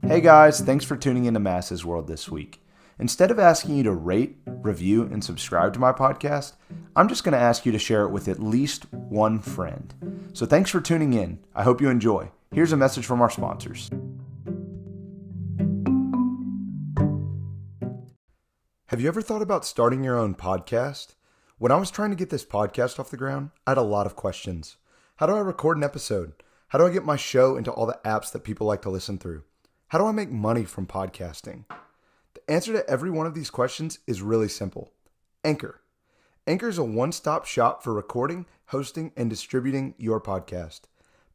Hey guys, thanks for tuning into Mass's World this week. Instead of asking you to rate, review, and subscribe to my podcast, I'm just going to ask you to share it with at least one friend. So thanks for tuning in. I hope you enjoy. Here's a message from our sponsors. Have you ever thought about starting your own podcast? When I was trying to get this podcast off the ground, I had a lot of questions. How do I record an episode? How do I get my show into all the apps that people like to listen through? How do I make money from podcasting? The answer to every one of these questions is really simple. Anchor. Anchor is a one-stop shop for recording, hosting, and distributing your podcast.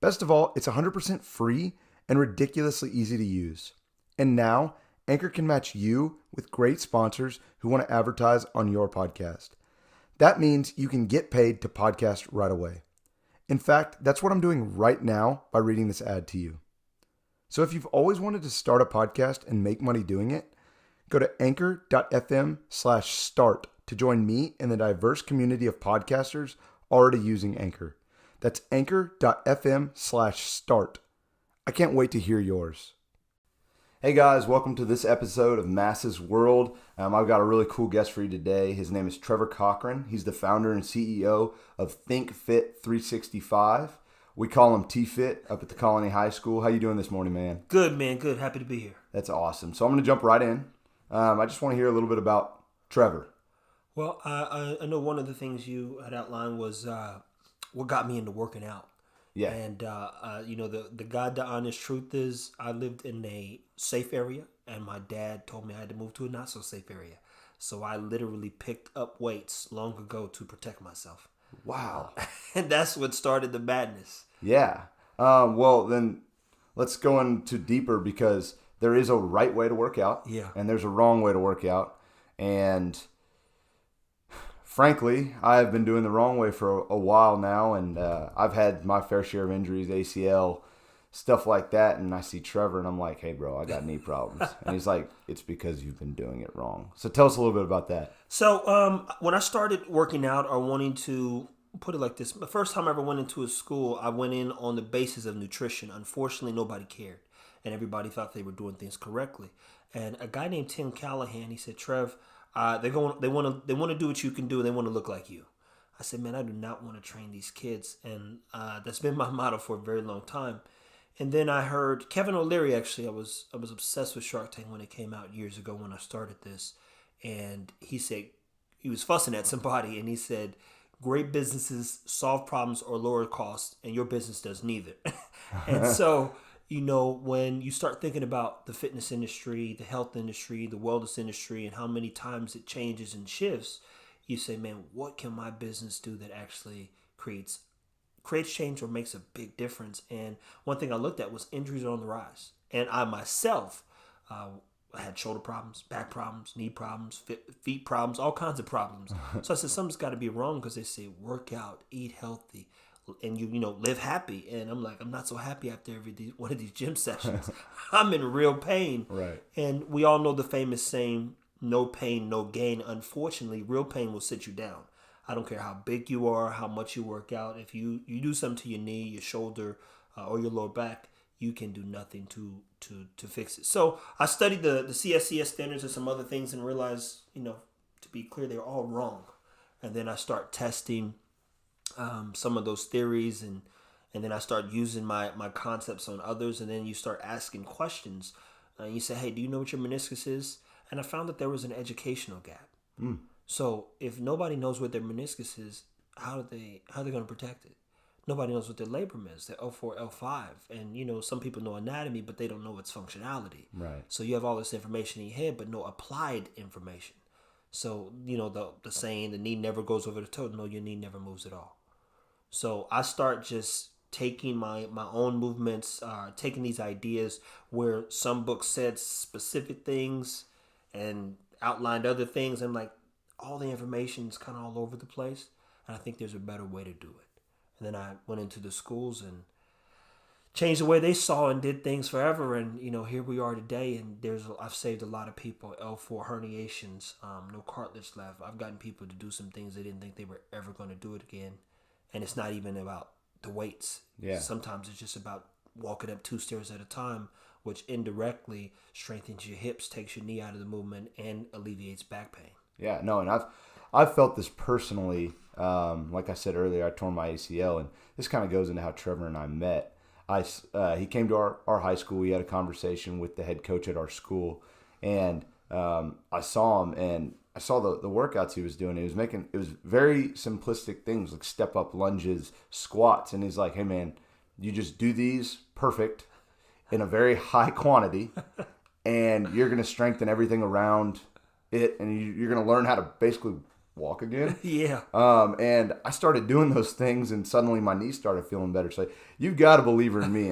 Best of all, it's 100% free and ridiculously easy to use. And now, Anchor can match you with great sponsors who want to advertise on your podcast. That means you can get paid to podcast right away. In fact, that's what I'm doing right now by reading this ad to you. So if you've always wanted to start a podcast and make money doing it, go to anchor.fm/start to join me in the diverse community of podcasters already using Anchor. That's anchor.fm/start. I can't wait to hear yours. Hey guys, welcome to this episode of Mass's World. I've got a really cool guest for you today. His name is Trevor Cochran. He's the founder and CEO of TFit 365. We call him TFit up at the Colony High School. How you doing this morning, man? Good, man. Good. Happy to be here. That's awesome. So I'm going to jump right in. I just want to hear a little bit about Trevor. Well, I know one of the things you had outlined was what got me into working out. Yeah. And, the God, the honest truth is I lived in a safe area, and my dad told me I had to move to a not so safe area. So I literally picked up weights long ago to protect myself. Wow. And that's what started the madness. Yeah. Well, then let's go into deeper because there is a right way to work out. Yeah. And there's a wrong way to work out. And frankly, I've been doing the wrong way for a while now. And I've had my fair share of injuries, ACL, stuff like that. And I see Trevor and I'm like, hey, bro, I got knee problems. And he's like, it's because you've been doing it wrong. So tell us a little bit about that. So when I started working out or wanting to put it like this, the first time I ever went into a school, I went in on the basis of nutrition. Unfortunately, nobody cared, and everybody thought they were doing things correctly. And a guy named Tim Callahan, he said, "Trev, they want to do what you can do, and they want to look like you." I said, "Man, I do not want to train these kids," and that's been my motto for a very long time. And then I heard Kevin O'Leary. Actually, I was obsessed with Shark Tank when it came out years ago when I started this, and he said he was fussing at somebody, and he said, great businesses solve problems or lower costs, and your business does neither. And so, when you start thinking about the fitness industry, the health industry, the wellness industry, and how many times it changes and shifts, you say, man, what can my business do that actually creates change or makes a big difference? And one thing I looked at was injuries are on the rise. And I myself, I had shoulder problems, back problems, knee problems, feet problems, all kinds of problems. So I said, something's got to be wrong because they say work out, eat healthy, and live happy. And I'm like, I'm not so happy after one of these gym sessions. I'm in real pain. Right. And we all know the famous saying, no pain, no gain. Unfortunately, real pain will sit you down. I don't care how big you are, how much you work out. If you do something to your knee, your shoulder, or your lower back, you can do nothing to fix it. So I studied the CSCS standards and some other things and realized, to be clear, they're all wrong. And then I start testing some of those theories and then I start using my concepts on others. And then you start asking questions. And you say, hey, do you know what your meniscus is? And I found that there was an educational gap. Mm. So if nobody knows what their meniscus is, how are they going to protect it? Nobody knows what their labrum is, their L4, L5. And, some people know anatomy, but they don't know its functionality. Right. So you have all this information in your head, but no applied information. So, the saying, the knee never goes over the toe. No, your knee never moves at all. So I start just taking my own movements, taking these ideas where some books said specific things and outlined other things. And like all the information is kind of all over the place. And I think there's a better way to do it. And then I went into the schools and changed the way they saw and did things forever. And, here we are today. And I've saved a lot of people. L4 herniations, no cartilage left. I've gotten people to do some things they didn't think they were ever going to do it again. And it's not even about the weights. Yeah. Sometimes it's just about walking up 2 stairs at a time which indirectly strengthens your hips, takes your knee out of the movement, and alleviates back pain. Yeah, no, and I've felt this personally. Like I said earlier, I tore my ACL, and this kind of goes into how Trevor and I met. He came to our high school. We had a conversation with the head coach at our school, and I saw him, and I saw the workouts he was doing. It was very simplistic things like step up lunges, squats, and he's like, "Hey man, you just do these perfect in a very high quantity, and you're gonna strengthen everything around it, and you're gonna learn how to basically walk again." Yeah. And I started doing those things, and suddenly my knee started feeling better. So you've got a believer in me,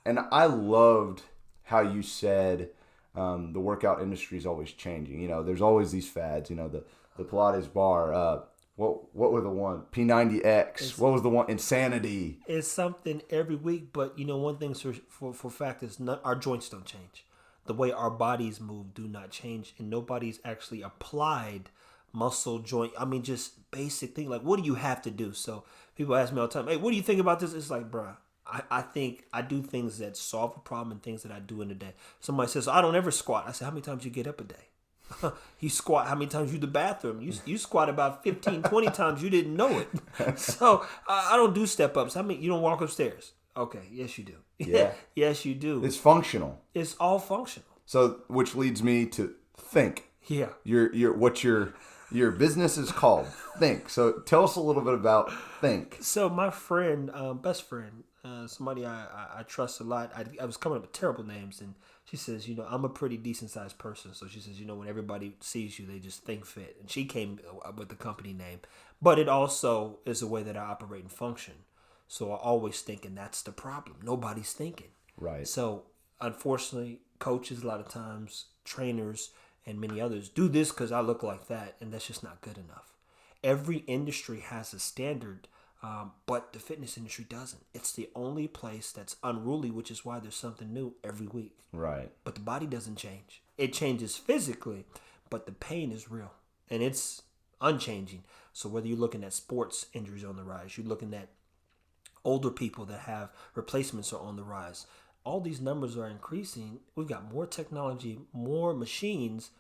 and I loved how you said the workout industry is always changing. You know, there's always these fads. You know, the Pilates bar. What were the one? P90X. What was the one? Insanity. It's something every week, but one thing for fact is our joints don't change. The way our bodies move do not change, and nobody's actually applied muscle joint. I mean, just basic thing. Like, what do you have to do? So people ask me all the time, "Hey, what do you think about this?" It's like, bruh, I think I do things that solve a problem and things that I do in a day. Somebody says, "I don't ever squat." I say, "How many times you get up a day?" You squat how many times you the bathroom? You squat about 15, 20 times. You didn't know it. So I don't do step ups. You don't walk upstairs? Okay, yes you do. Yeah. Yes you do. It's functional. It's all functional. So, which leads me to think. Yeah. Your business is called Think. So tell us a little bit about Think. So my friend, best friend, somebody I trust a lot. I was coming up with terrible names, and she says, I'm a pretty decent sized person. So she says, when everybody sees you, they just think fit. And she came up with the company name, but it also is a way that I operate and function. So I always think, and that's the problem. Nobody's thinking. Right. So unfortunately, coaches a lot of times, trainers, and many others do this because I look like that, and that's just not good enough. Every industry has a standard, but the fitness industry doesn't. It's the only place that's unruly, which is why there's something new every week. Right. But the body doesn't change. It changes physically, but the pain is real, and it's unchanging. So whether you're looking at sports injuries on the rise, you're looking at older people that have replacements are on the rise. All these numbers are increasing. We've got more technology, more machines,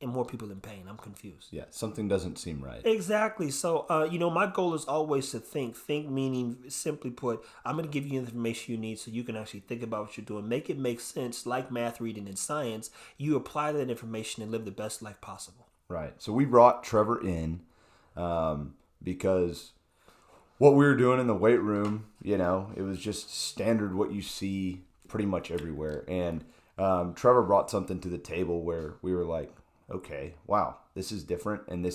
and more people in pain. I'm confused. Yeah, something doesn't seem right. Exactly. So, my goal is always to think. Think meaning, simply put, I'm going to give you the information you need so you can actually think about what you're doing. Make it make sense, like math, reading, and science. You apply that information and live the best life possible. Right. So we brought Trevor in because what we were doing in the weight room, it was just standard what you see pretty much everywhere. And Trevor brought something to the table where we were like, okay, wow, this is different, and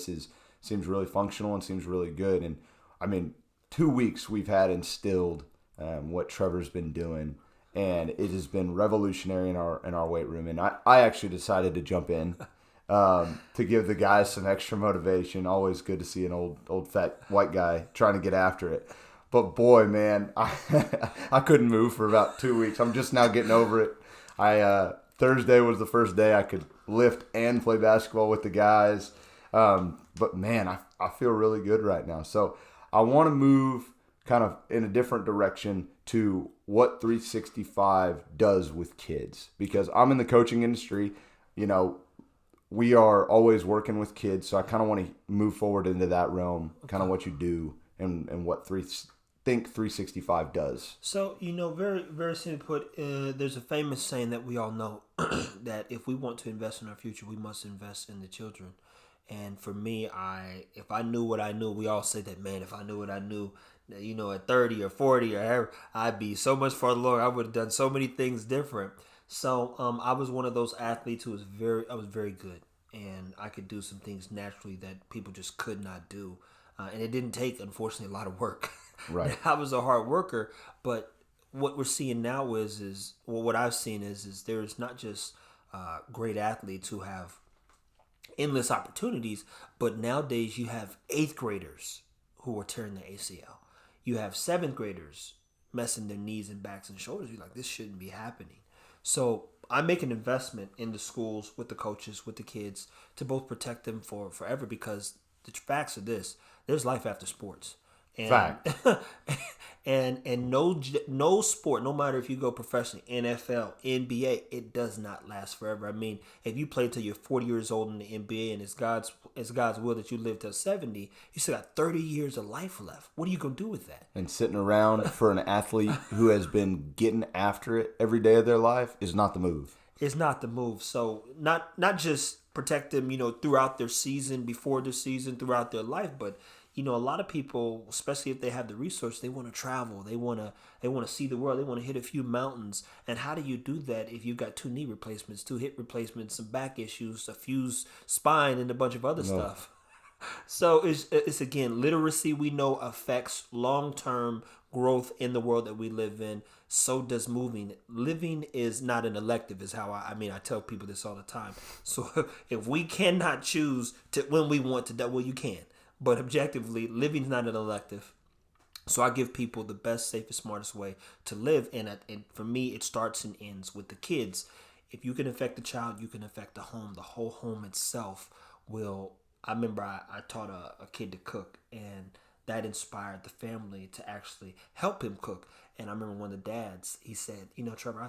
seems really functional and seems really good. And I mean, 2 weeks we've had instilled what Trevor's been doing, and it has been revolutionary in our weight room. And I actually decided to jump in to give the guys some extra motivation. Always good to see an old fat white guy trying to get after it. But boy, man, I couldn't move for about 2 weeks. I'm just now getting over it. Thursday was the first day I could lift and play basketball with the guys. But man, I feel really good right now. So I want to move kind of in a different direction to what 365 does with kids, because I'm in the coaching industry. We are always working with kids, so I kind of want to move forward into that realm, kind of what you do and what Think 365 does. So, very, very simply put, there's a famous saying that we all know that if we want to invest in our future, we must invest in the children. And for me, if I knew what I knew, we all say that, man, if I knew what I knew, at 30 or 40 or however, I'd be so much farther along. I would have done so many things different. So I was one of those athletes who was very good, and I could do some things naturally that people just could not do. And it didn't take, unfortunately, a lot of work. Right. I was a hard worker, but what we're seeing now is what I've seen is there's not just great athletes who have endless opportunities, but nowadays you have 8th graders who are tearing their ACL. You have 7th graders messing their knees and backs and shoulders. You're like, this shouldn't be happening. So I make an investment in the schools, with the coaches, with the kids, to both protect them for forever, because the facts are this: there's life after sports. And Fact. and no sport, no matter if you go professionally, NFL, NBA, it does not last forever. I mean, if you play till you're 40 years old in the NBA and it's God's will that you live till 70, you still got 30 years of life left. What are you gonna do with that? And sitting around for an athlete who has been getting after it every day of their life is not the move. It's not the move. So not just protect them, throughout their season, before the season, throughout their life, but a lot of people, especially if they have the resource, they want to travel. They want to see the world. They want to hit a few mountains. And how do you do that if you've got 2 knee replacements, 2 hip replacements, some back issues, a fused spine, and a bunch of other stuff? So it's again, literacy we know affects long-term growth in the world that we live in. So does moving. Living is not an elective, is how I tell people this all the time. So if we cannot choose to when we want to die, well, you can. But objectively, living is not an elective. So I give people the best, safest, smartest way to live. And for me, it starts and ends with the kids. If you can affect the child, you can affect the home. The whole home itself will. I remember I taught a kid to cook, and that inspired the family to actually help him cook. And I remember one of the dads, he said, Trevor,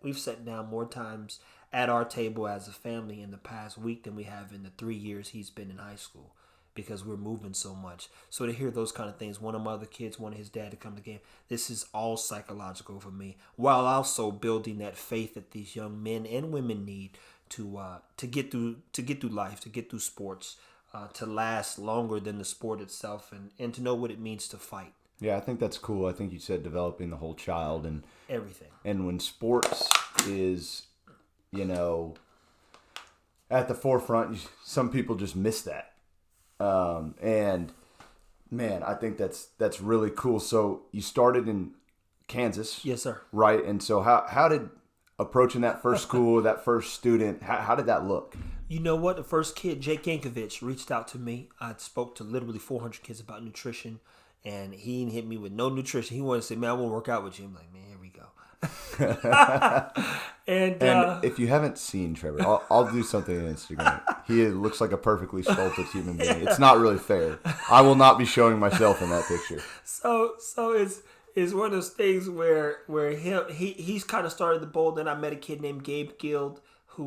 we've sat down more times at our table as a family in the past week than we have in the 3 years he's been in high school, because we're moving so much. So to hear those kind of things, one of my other kids wanted his dad to come to the game. This is all psychological for me, while also building that faith that these young men and women need to get through life, to get through sports, to last longer than the sport itself, and to know what it means to fight. Yeah, I think that's cool. I think you said developing the whole child and everything. And when sports is, at the forefront, some people just miss that. And man, I think that's really cool. So you started in Kansas. Yes, sir. Right. And so how did approaching that first school, that first student, how did that look? You know what? The first kid, Jake Yankovic, reached out to me. I spoke to literally 400 kids about nutrition, and he hit me with no nutrition. He wanted to say, man, I want to work out with you. I'm like, man, here we go. and if you haven't seen Trevor, I'll do something on Instagram. He looks like a perfully sculpted human being. It's not really fair. I will not be showing myself in that picture. So it's one of those things where he's kind of started the bowl. Then I met a kid named Gabe Guild, who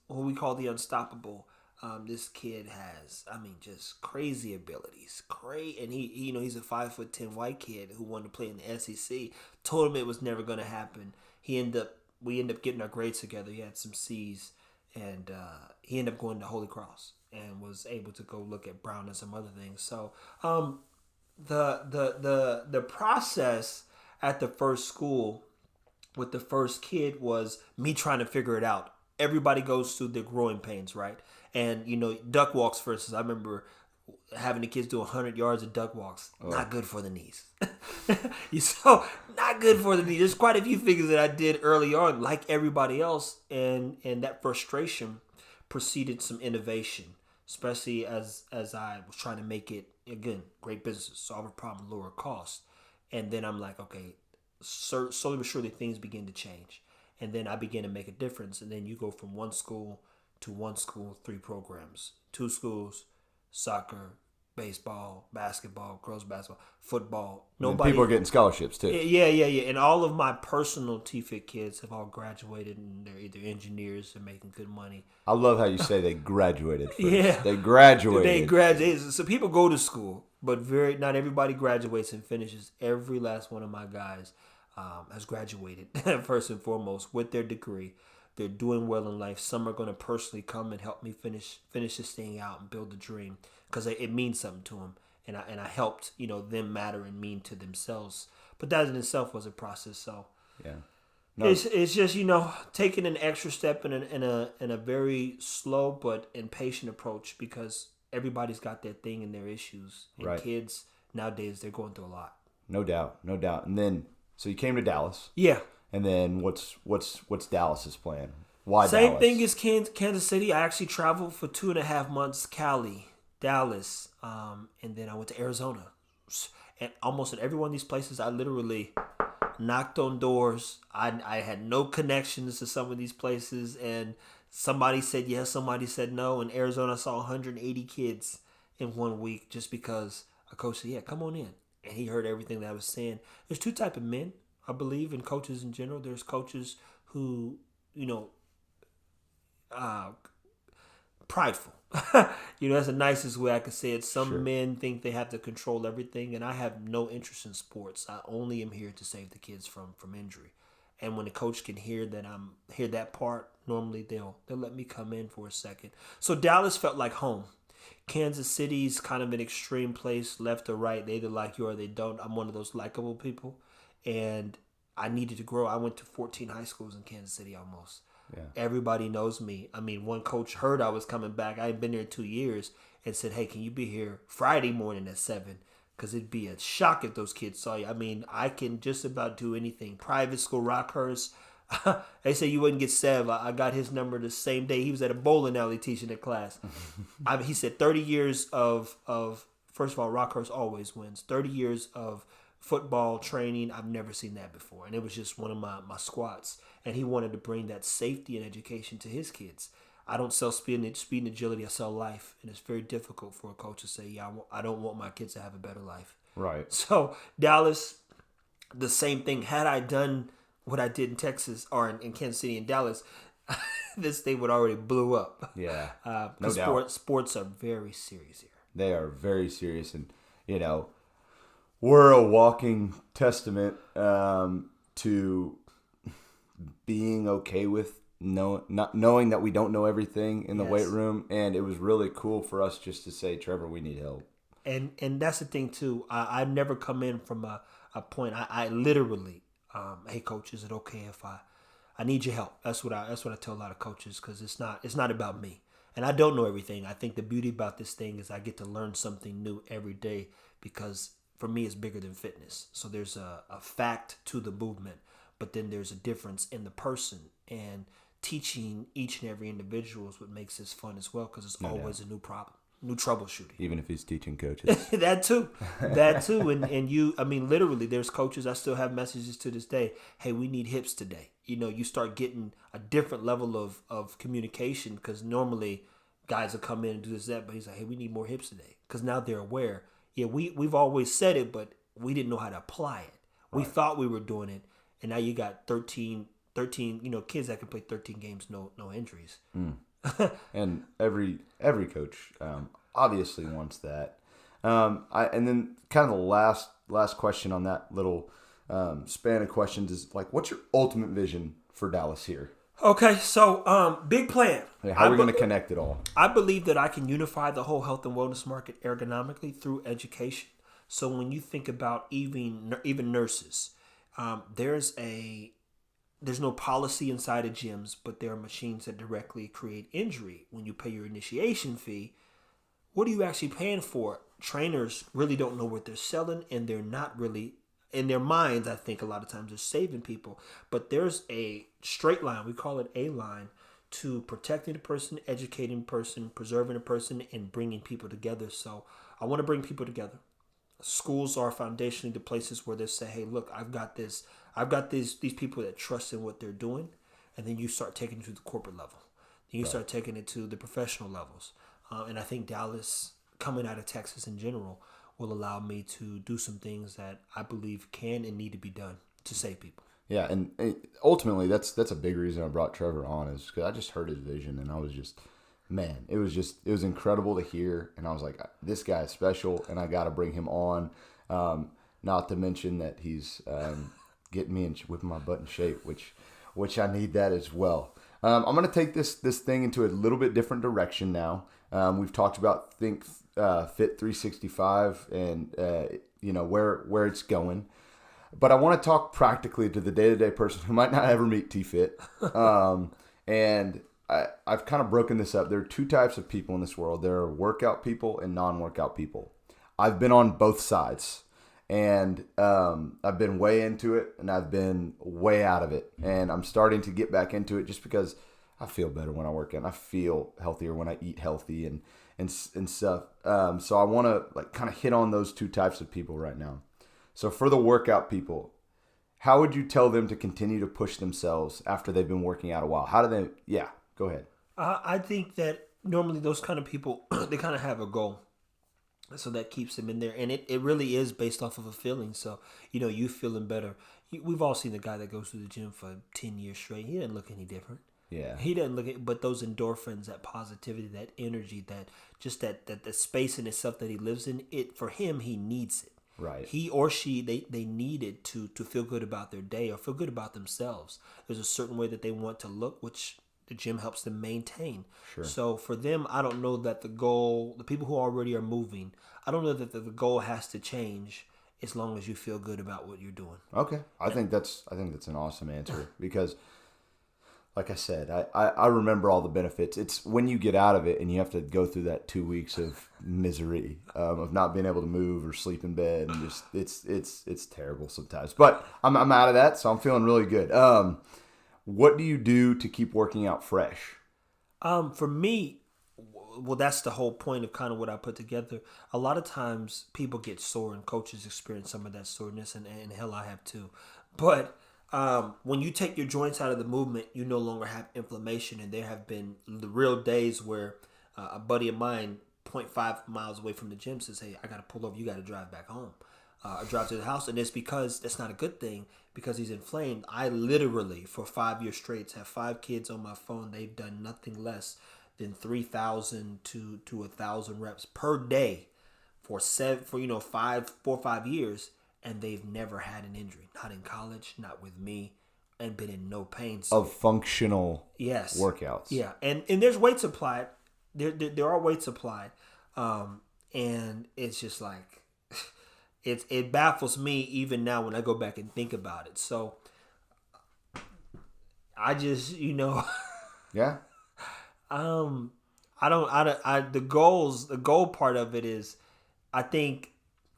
we call the Unstoppable. This kid has, just crazy abilities. And he's a 5'10" white kid who wanted to play in the SEC. Told him it was never going to happen. We ended up getting our grades together. He had some C's, and he ended up going to Holy Cross and was able to go look at Brown and some other things. So the process at the first school with the first kid was me trying to figure it out. Everybody goes through the growing pains, right? And, duck walks, for instance, I remember having the kids do 100 yards of duck walks. Oh. Not good for the knees. Not good for the knees. There's quite a few things that I did early on, like everybody else, and that frustration preceded some innovation, especially as I was trying to make it, again, great business, solve a problem, lower cost. And then I'm like, okay, slowly but surely things begin to change. And then I began to make a difference. And then you go from one school to 3 programs, 2 schools, soccer, baseball, basketball, girls basketball, football. Nobody. People are getting scholarships too. Yeah. And all of my personal TFit kids have all graduated, and they're either engineers or making good money. I love how you say they graduated first. Yeah. They graduated. They graduated. So people go to school, but not everybody graduates and finishes. Every last one of my guys has graduated first and foremost with their degree. They're doing well in life. Some are going to personally come and help me finish this thing out and build the dream, because it means something to them, and I helped them matter and mean to themselves. But that in itself was a process. So yeah, it's just taking an extra step in a very slow but impatient approach, because everybody's got their thing and their issues, and right. Kids nowadays, they're going through a lot. No doubt. And then so you came to Dallas. Yeah. And then what's Dallas's plan? Why Same Dallas? thing as Kansas City. I actually traveled for 2.5 months, Cali, Dallas, and then I went to Arizona. And almost at every one of these places, I literally knocked on doors. I had no connections to some of these places, and somebody said yes, somebody said no. In Arizona, I saw 180 kids in 1 week just because a coach said, yeah, come on in. and he heard everything that I was saying. There's two type of men, I believe, and coaches in general. There's coaches who, prideful. That's the nicest way I could say it. Some men think they have to control everything, and I have no interest in sports. I only am here to save the kids from injury. And when the coach can hear that part, normally they'll let me come in for a second. So Dallas felt like home. Kansas City's kind of an extreme place, left or right. They either like you or they don't. I'm one of those likable people, and I needed to grow. I went to 14 high schools in Kansas City almost. Yeah. Everybody knows me. I mean, one coach heard I was coming back. I had been there 2 years and said, hey, can you be here Friday morning at 7? Because it'd be a shock if those kids saw you. I mean, I can just about do anything. Private school, Rockhurst. They say you wouldn't get Sev. I got his number the same day. He was at a bowling alley teaching a class. He said 30 years of first of all, Rockhurst always wins. 30 years of football training. I've never seen that before. And it was just one of my squats. And he wanted to bring that safety and education to his kids. I don't sell speed and agility. I sell life. And it's very difficult for a coach to say, yeah, I don't want my kids to have a better life. Right. So Dallas, the same thing. Had I done what I did in Texas or in Kansas City and Dallas, this thing would already blew up. Yeah, no doubt. Sports are very serious here. They are very serious. And, we're a walking testament to being okay with not knowing that we don't know everything in the weight room. And it was really cool for us just to say, Trevor, we need help. And that's the thing too. I've never come in from a point. I literally, hey coach, is it okay if I need your help? That's what I tell a lot of coaches, because it's not about me. And I don't know everything. I think the beauty about this thing is I get to learn something new every day, because for me it's bigger than fitness. So there's a fact to the movement, but then there's a difference in the person, and teaching each and every individual is what makes this fun as well, because it's always a new problem, new troubleshooting. Even if he's teaching coaches. That too. And you, I mean, literally there's coaches, I still have messages to this day. Hey, we need hips today. You start getting a different level of communication, because normally guys will come in and do this, that, but he's like, hey, we need more hips today. Because now they're aware. Yeah, we've always said it, but we didn't know how to apply it. Right. We thought we were doing it, and now you got 13, kids that can play 13 games, no injuries. And every coach obviously wants that. And then kind of the last question on that little span of questions is, like, what's your ultimate vision for Dallas here? Okay, so big plan. How are we going to connect it all? I believe that I can unify the whole health and wellness market ergonomically through education. So when you think about even nurses, there's no policy inside of gyms, but there are machines that directly create injury. When you pay your initiation fee, what are you actually paying for? Trainers really don't know what they're selling, and they're not really, in their minds, I think a lot of times they're saving people. But there's a straight line, we call it a line, to protecting a person, educating a person, preserving a person, and bringing people together. So I want to bring people together. Schools are foundationally the places where they say, hey, look, I've got these people that trust in what they're doing. And then you start taking it to the corporate level. Then you start taking it to the professional levels. And I think Dallas, coming out of Texas in general, will allow me to do some things that I believe can and need to be done to save people. Yeah, and ultimately that's a big reason I brought Trevor on, is because I just heard his vision, and I was just, man, it was incredible to hear, and I was like, this guy is special, and I got to bring him on. Not to mention that he's getting me with my butt in shape, which I need that as well. I'm going to take this thing into a little bit different direction now. We've talked about Fit 365 and where it's going. But I want to talk practically to the day-to-day person who might not ever meet TFit. And I've kind of broken this up. There are two types of people in this world. There are workout people and non-workout people. I've been on both sides. And I've been way into it, and I've been way out of it. And I'm starting to get back into it just because I feel better when I work out. I feel healthier when I eat healthy and stuff. So I want to kind of hit on those two types of people right now. So for the workout people, how would you tell them to continue to push themselves after they've been working out a while? How do they? Yeah, go ahead. I think that normally those kind of people, they kind of have a goal. So that keeps him in there. And it really is based off of a feeling. So, you feeling better. We've all seen the guy that goes to the gym for 10 years straight. He doesn't look any different. Yeah. He doesn't look at, but those endorphins, that positivity, that energy, that just that space in itself that he lives in, for him, he needs it. Right. He or she, they need it to feel good about their day or feel good about themselves. There's a certain way that they want to look, which the gym helps them maintain. Sure. So for them, I don't know that the people who already are moving, I don't know that the goal has to change as long as you feel good about what you're doing. Okay. I think that's an awesome answer because, like I said, I remember all the benefits. It's when you get out of it and you have to go through that 2 weeks of misery of not being able to move or sleep in bed, and just it's terrible sometimes. But I'm out of that, so I'm feeling really good. What do you do to keep working out fresh? For me, well, that's the whole point of kind of what I put together. A lot of times people get sore, and coaches experience some of that soreness, and hell, I have too. But when you take your joints out of the movement, you no longer have inflammation. And there have been the real days where a buddy of mine, 0.5 miles away from the gym, says, "Hey, I got to pull over. You got to drive back home." Or drive to the house. And it's because that's not a good thing because he's inflamed. I literally, for 5 years straight, have 5 kids on my phone. They've done nothing less than 3,000 to 1,000 reps per day for 4 or 5 years. And they've never had an injury. Not in college, not with me, and been in no pain. So, of functional yes, workouts. Yeah. And there's weights applied. There are weights applied. And it's just like, it baffles me even now when I go back and think about it. So I just, Yeah. the goal part of it is, I think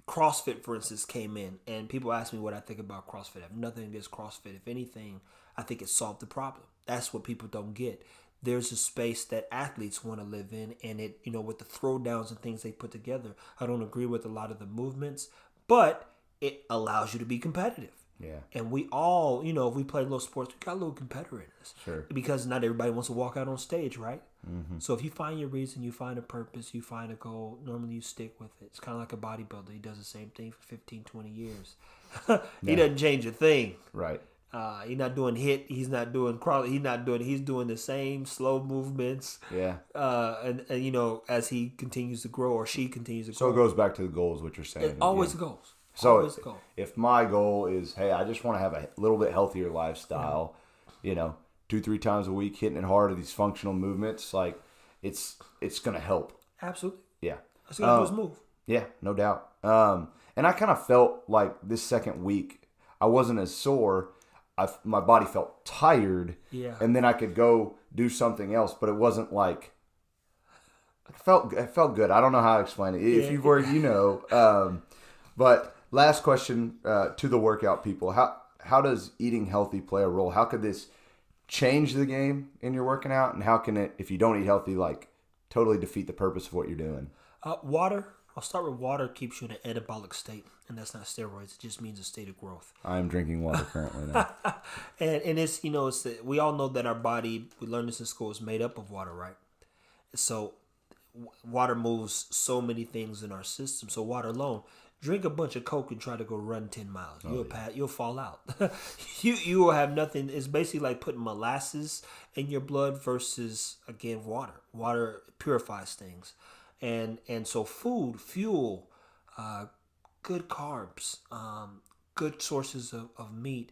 CrossFit, for instance, came in, and people ask me what I think about CrossFit. I have nothing against CrossFit. If anything, I think it solved the problem. That's what people don't get. There's a space that athletes want to live in, and it, with the throwdowns and things they put together, I don't agree with a lot of the movements, but it allows you to be competitive. Yeah. And we all, if we play little sports, we got a little competitor in us. Sure. Because not everybody wants to walk out on stage, right? Mm-hmm. So if you find your reason, you find a purpose, you find a goal, normally you stick with it. It's kind of like a bodybuilder. He does the same thing for 15, 20 years. He doesn't change a thing. Right. He's not doing HIIT. He's not doing crawl. He's doing the same slow movements. Yeah. And as he continues to grow or she continues to grow. So it goes back to the goals, what you're saying. It always goes. So if my goal is, hey, I just want to have a little bit healthier lifestyle, 2-3 times a week, hitting it hard at these functional movements, like it's going to help. Absolutely. Yeah. That's going to do is move. Yeah, no doubt. And I kind of felt like this second week, I wasn't as sore. My body felt tired. Yeah. And then I could go do something else, but it wasn't like, it felt good. I don't know how to explain it. If you were, but last question to the workout people. How does eating healthy play a role? How could this change the game in your working out? And how can it, if you don't eat healthy, like totally defeat the purpose of what you're doing? Water. I'll start with water. Keeps you in an anabolic state. And that's not steroids. It just means a state of growth. I'm drinking water currently now. and it's, we all know that our body, we learned this in school, is made up of water, right? So water moves so many things in our system. So water alone. Drink a bunch of Coke and try to go run 10 miles. You'll fall out. you will have nothing. It's basically like putting molasses in your blood versus, again, water. Water purifies things. And so food, fuel, good carbs, good sources of meat.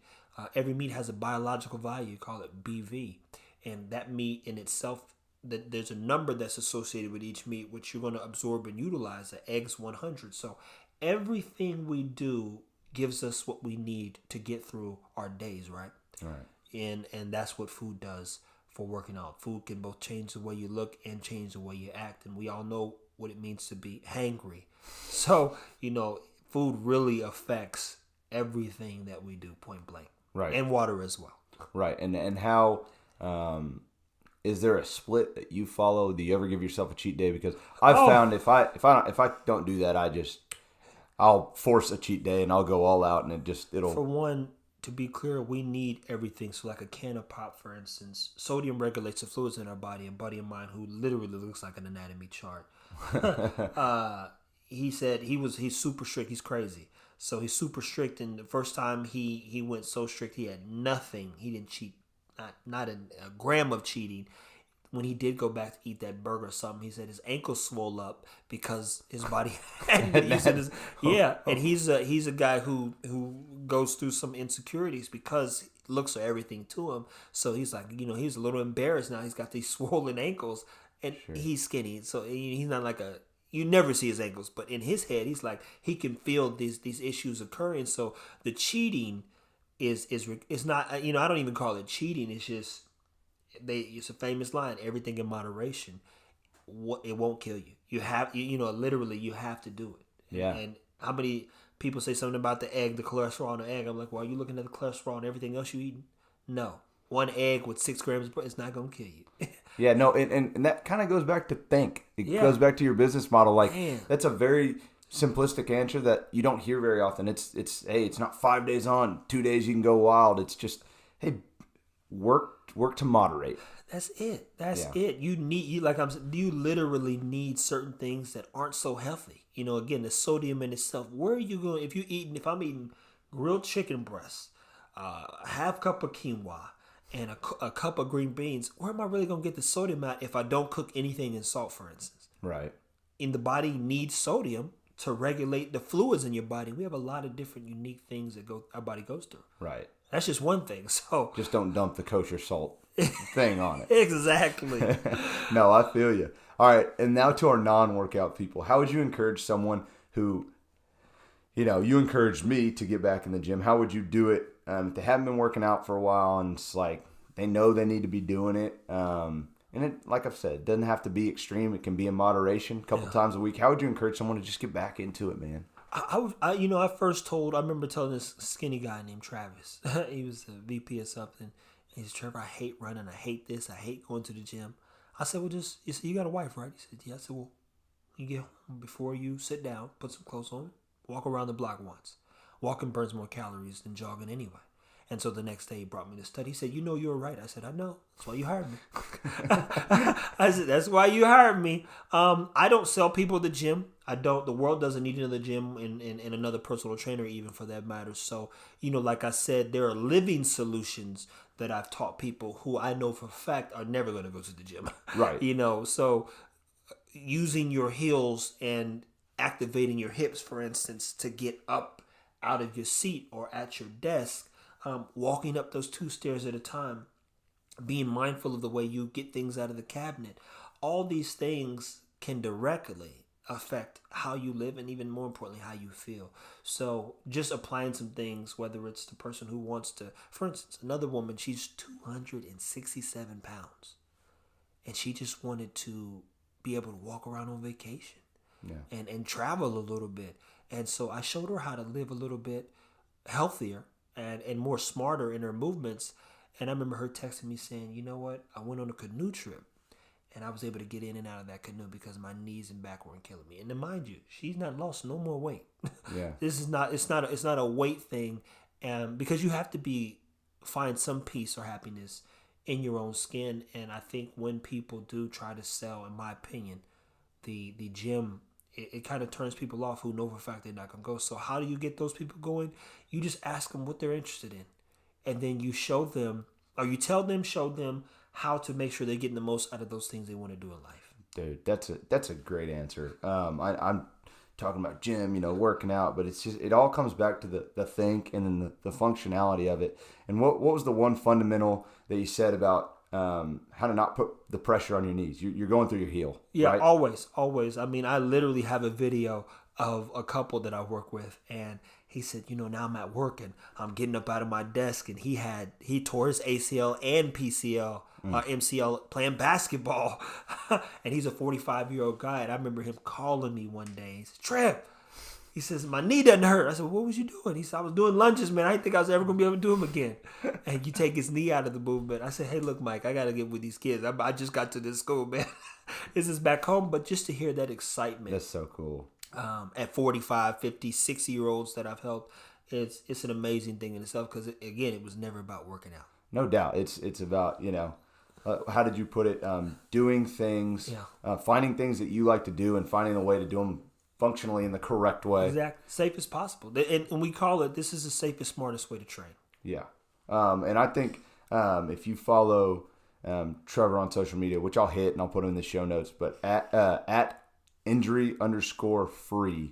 Every meat has a biological value. Call it BV. And that meat in itself, there's a number that's associated with each meat, which you're going to absorb and utilize. The eggs 100. So everything we do gives us what we need to get through our days, right? Right. And that's what food does for working out. Food can both change the way you look and change the way you act. And we all know what it means to be hangry. So, food really affects everything that we do, point blank. Right. And water as well. Right. And how is there a split that you follow? Do you ever give yourself a cheat day? Because I've found if I don't do that, I'll force a cheat day and I'll go all out, and it'll. For one, to be clear, we need everything. So like a can of pop, for instance, sodium regulates the fluids in our body. A buddy of mine who literally looks like an anatomy chart. he said he's super strict. He's crazy. So he's super strict. And the first time he went so strict, he had nothing. He didn't cheat, not a gram of cheating. When he did go back to eat that burger or something, he said his ankle swole up because his body had and he's a guy who goes through some insecurities because looks are everything to him. So he's like, he's a little embarrassed now. He's got these swollen ankles and he's skinny. So he's not like you never see his ankles, but in his head, he's like, he can feel these issues occurring. So the cheating is not, I don't even call it cheating. It's just, it's a famous line, everything in moderation. It won't kill you. You have, literally you have to do it. Yeah. And how many people say something about the egg, the cholesterol on the egg? I'm like, well, are you looking at the cholesterol and everything else you eating? No. One egg with 6 grams of protein, it's not going to kill you. Yeah, no, and that kind of goes back to think. It goes back to your business model. Like, that's a very simplistic answer that you don't hear very often. It's hey, it's not 5 days on, 2 days you can go wild. It's just, hey, work to moderate. That's it. It. You literally need certain things that aren't so healthy. Again, the sodium in itself. Where are you going? If I'm eating grilled chicken breasts, a half cup of quinoa, and a cup of green beans, where am I really going to get the sodium at if I don't cook anything in salt, for instance? Right. And the body needs sodium to regulate the fluids in your body. We have a lot of different unique things that our body goes through. Right. That's just one thing. So just don't dump the kosher salt thing on it. Exactly. No, I feel you. All right, and now to our non-workout people. How would you encourage someone who, you encouraged me to get back in the gym. How would you do it if they haven't been working out for a while and it's like they know they need to be doing it? And it, like I've said, it doesn't have to be extreme. It can be in moderation, a couple times a week. How would you encourage someone to just get back into it, man? I remember telling this skinny guy named Travis. He was the VP of something. He said, Trevor, I hate running. I hate this. I hate going to the gym. I said, well, you got a wife, right? He said, yeah. I said, well, you get home before you sit down, put some clothes on, walk around the block once. Walking burns more calories than jogging anyway. And so the next day he brought me the study. He said, you were right. I said, I know. That's why you hired me. I said, that's why you hired me. I don't sell people at the gym. I don't. The world doesn't need another gym and another personal trainer even for that matter. So, like I said, there are living solutions that I've taught people who I know for a fact are never going to go to the gym. Right. So using your heels and activating your hips, for instance, to get up out of your seat or at your desk, walking up those 2 stairs at a time, being mindful of the way you get things out of the cabinet. All these things can directly affect how you live and even more importantly, how you feel. So just applying some things, whether it's the person who wants to, for instance, another woman, she's 267 pounds and she just wanted to be able to walk around on vacation and travel a little bit. And so I showed her how to live a little bit healthier and more smarter in her movements. And I remember her texting me saying, you know what? I went on a canoe trip and I was able to get in and out of that canoe because my knees and back weren't killing me. And then mind you, she's not lost no more weight. Yeah. It's not a weight thing. Because you have to find some peace or happiness in your own skin. And I think when people do try to sell, in my opinion, the gym, it kind of turns people off who know for a fact they're not going to go. So how do you get those people going? You just ask them what they're interested in. And then you show them how to make sure they're getting the most out of those things they want to do in life. Dude, that's a great answer. I'm talking about gym, working out, but it all comes back to the think and then the functionality of it. And what was the one fundamental that you said about how to not put the pressure on your knees? You're going through your heel. Yeah, right? Always. I mean, I literally have a video of a couple that I work with, and he said, now I'm at work and I'm getting up out of my desk, and he tore his ACL and PCL, MCL playing basketball, and he's a 45-year-old guy. And I remember him calling me one day. He said, Trev, he says, my knee doesn't hurt. I said, what was you doing? He said, I was doing lunges, man. I didn't think I was ever going to be able to do them again. And you take his knee out of the movement. I said, hey, look, Mike, I got to get with these kids. I just got to this school, man. This is back home. But just to hear that excitement. That's so cool. At 45, 50, 60-year-olds that I've helped, it's an amazing thing in itself because, again, it was never about working out. No doubt. It's about, how did you put it? Doing things, finding things that you like to do and finding a way to do them functionally in the correct way. Exactly. Safe as possible. And we call it, this is the safest, smartest way to train. Yeah. And I think if you follow Trevor on social media, which I'll hit and I'll put in the show notes, but at injury_free,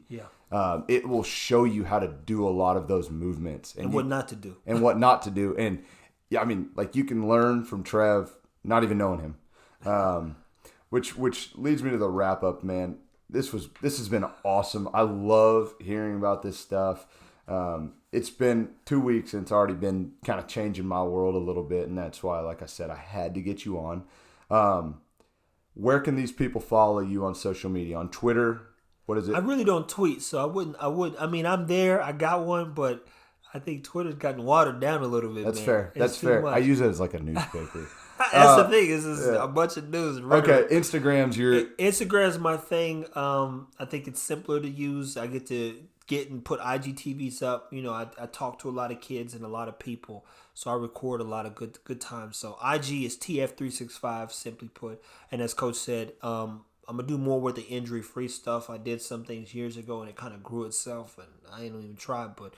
it will show you how to do a lot of those movements. And what not to do. And what not to do. And yeah, I mean, like you can learn from Trev, not even knowing him. Which leads me to the wrap up, man. This has been awesome. I love hearing about this stuff. It's been 2 weeks and it's already been kind of changing my world a little bit, and that's why, like I said, I had to get you on. Where can these people follow you on social media? On Twitter? What is it? I really don't tweet, so I wouldn't. I mean, I'm there. I got one, but I think Twitter's gotten watered down a little bit. That's man. fair. That's fair. Much. I use it as like a newspaper. That's the thing. Is a bunch of news. Okay, Instagram's my thing. I think it's simpler to use. I get to and put IGTVs up. You know, I talk to a lot of kids and a lot of people, so I record a lot of good times. So IG is TF365, simply put. And as Coach said, I'm gonna do more with the injury-free stuff. I did some things years ago and it kind of grew itself, and I ain't even tried. But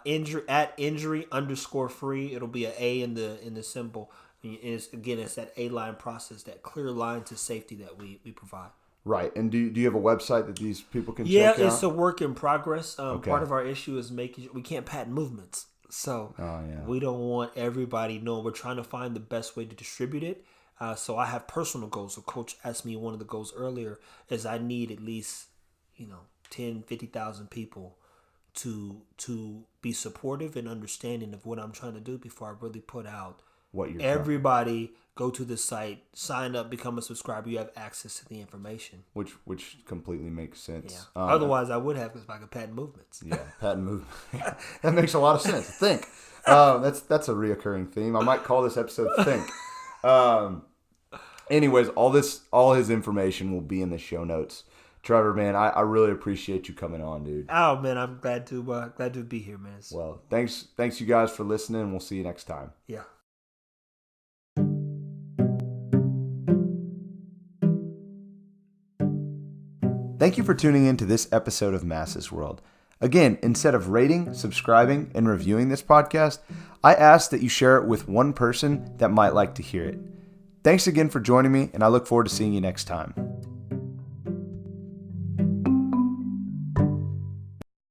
injury_free. It'll be an A in the symbol. It's that A-line process, that clear line to safety that we provide. Right. And do you have a website that these people can check out? Yeah, it's a work in progress. Part of our issue is making sure we can't patent movements. So we don't want everybody knowing. We're trying to find the best way to distribute it. So I have personal goals. So Coach asked me one of the goals earlier is I need at least, 10, 50,000 people to be supportive and understanding of what I'm trying to do before I really put out what you're everybody go to the site, sign up, become a subscriber. You have access to the information, which completely makes sense. Yeah. Otherwise, I would have, because I could patent movements. Yeah, patent movements. That makes a lot of sense. Think. That's a reoccurring theme. I might call this episode "Think." Anyways, all his information will be in the show notes. Trevor, man, I really appreciate you coming on, dude. Oh man, I'm glad to be here, man. Well, thanks you guys for listening. We'll see you next time. Yeah. Thank you for tuning in to this episode of Masses World. Again, instead of rating, subscribing, and reviewing this podcast, I ask that you share it with one person that might like to hear it. Thanks again for joining me, and I look forward to seeing you next time.